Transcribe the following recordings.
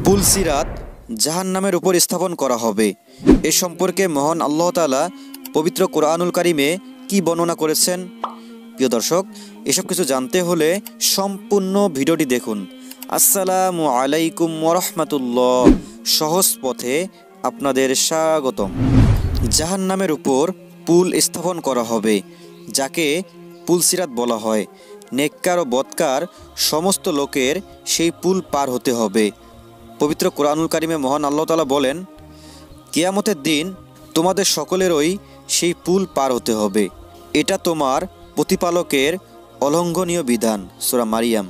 পুলসিরাত জাহান্নামের উপর স্থাপন করা হবে। এ সম্পর্কে মহান আল্লাহ তাআলা পবিত্র কোরআনুল কারিমে কি বর্ণনা করেছেন? প্রিয় দর্শক, এসব কিছু জানতে হলে সম্পূর্ণ ভিডিওটি দেখুন। আসসালামু আলাইকুম ওয়া রাহমাতুল্লাহ। সহজ পথে আপনাদের স্বাগতম। জাহান্নামের উপর পুল স্থাপন করা হবে, যাকে পুলসিরাত বলা হয়। নেককার ও বদকার সমস্ত লোকের সেই পুল পার হতে হবে। পবিত্র কোরআনুল কারিমে মহান আল্লাহ তাআলা বলেন, কিয়ামতের দিন তোমাদের সকলেরই সেই পুল পার হতে হবে। এটা তোমার প্রতিপালকের অলঙ্ঘনীয় বিধান। সূরা মারিয়াম।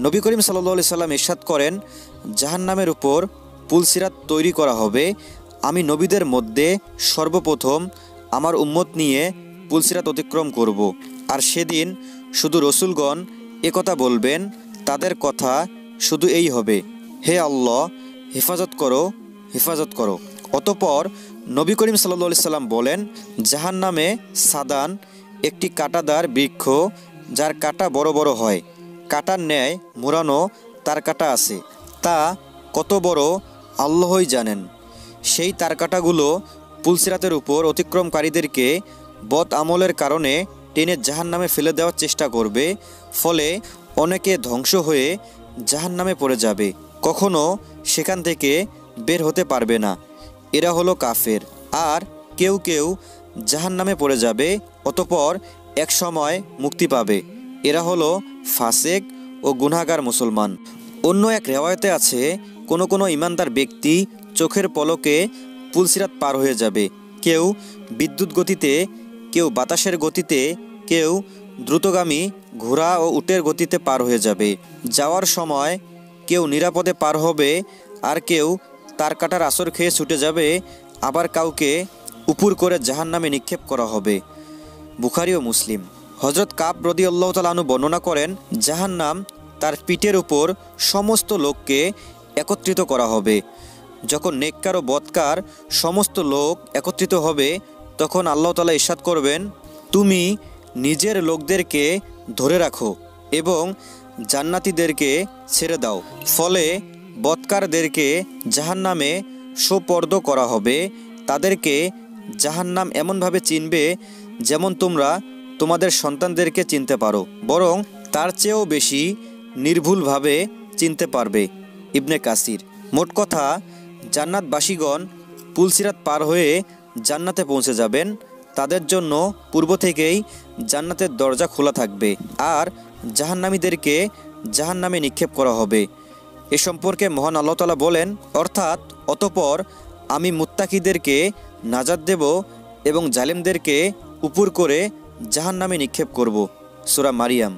নবী করিম সাল্লাল্লাহু আলাইহি সাল্লাম ইরশাদ করেন, জাহান্নামের উপর পুলসিরাত তৈরি করা হবে। আমি নবীদের মধ্যে সর্বপ্রথম আমার উম্মত নিয়ে পুলসিরাত অতিক্রম করব। আর সেদিন শুধু রসুলগণ একথা বলবেন, তাদের কথা শুধু এই হবে, হে আল্লাহ, হেফাজত করো, হেফাজত করো। অতঃপর নবী করিম সাল্লাল্লাহু আলাইহি সাল্লাম বলেন, জাহান্নামে সাদান একটি কাঁটাদার বৃক্ষ, যার কাঁটা বড় বড় হয়। কাঁটার ন্যায় মোড়ানো তার কাঁটা আছে, তা কত বড় আল্লাহই জানেন। সেই তার কাঁটাগুলো পুলসিরাতের উপর অতিক্রমকারীদেরকে বদ আমলের কারণে টেনে জাহান্নামে ফেলে দেওয়ার চেষ্টা করবে। ফলে অনেকে ধ্বংস হয়ে জাহান্নামে পড়ে যাবে, কখনো সেখান থেকে বের হতে পারবে না। এরা হলো কাফের। আর কেউ কেউ জাহান্নামে পড়ে যাবে, অতঃপর এক সময় মুক্তি পাবে। এরা হলো ফাসেক ও গুনাহগার মুসলমান। অন্য এক রেওয়ায়তে আছে, কোনো কোনো ইমানদার ব্যক্তি চোখের পলকে পুলসিরাত পার হয়ে যাবে। কেউ বিদ্যুৎ গতিতে, কেউ বাতাসের গতিতে, কেউ দ্রুতগামী ঘোড়া ও উটের গতিতে পার হয়ে যাবে। যাওয়ার সময় কেউ নিরাপদে পার হবে, আর কেউ তার কাটার আসর খেয়ে ছুটে যাবে। আবার কাউকে উপুর করে জাহান্নামে নিক্ষেপ করা হবে। বুখারী ও মুসলিম। হযরত কাব রাদিয়াল্লাহু তাআলা আনহু বর্ণনা করেন, জাহান্নাম তার পিঠের উপর সমস্ত লোককে একত্রিত করা হবে। যখন নেককার ও বদকার সমস্ত লোক একত্রিত হবে, তখন আল্লাহ তাআলা ইরশাদ করবেন, তুমি নিজের লোকদেরকে ধরে রাখো এবং জান্নাতীদেরকে ছেড়ে দাও। ফলে বদকারদেরকে জাহান্নামে সোপর্দ করা হবে। তাদেরকে জাহান্নাম এমনভাবে চিনবে যেমন তোমরা তোমাদের সন্তানদেরকে চিনতে পারো, বরং তার চেয়েও বেশি নির্ভুলভাবে চিনতে পারবে। ইবনে কাসির। মোট কথা, জান্নাতবাসীগণ পুলসিরাত পার হয়ে জান্নাতে পৌঁছে যাবেন। তাদের জন্য পূর্ব থেকেই জান্নাতের দরজা খোলা থাকবে, আর জাহান্নামীদেরকে জাহান্নামে নিক্ষেপ করা হবে। এ সম্পর্কে মহান আল্লাহ তাআলা বলেন, অর্থাৎ অতঃপর আমি মুত্তাকিদেরকে নাজাত দেব এবং জালেমদেরকে উপর করে জাহান্নামে নিক্ষেপ করব। সূরা মারিয়াম।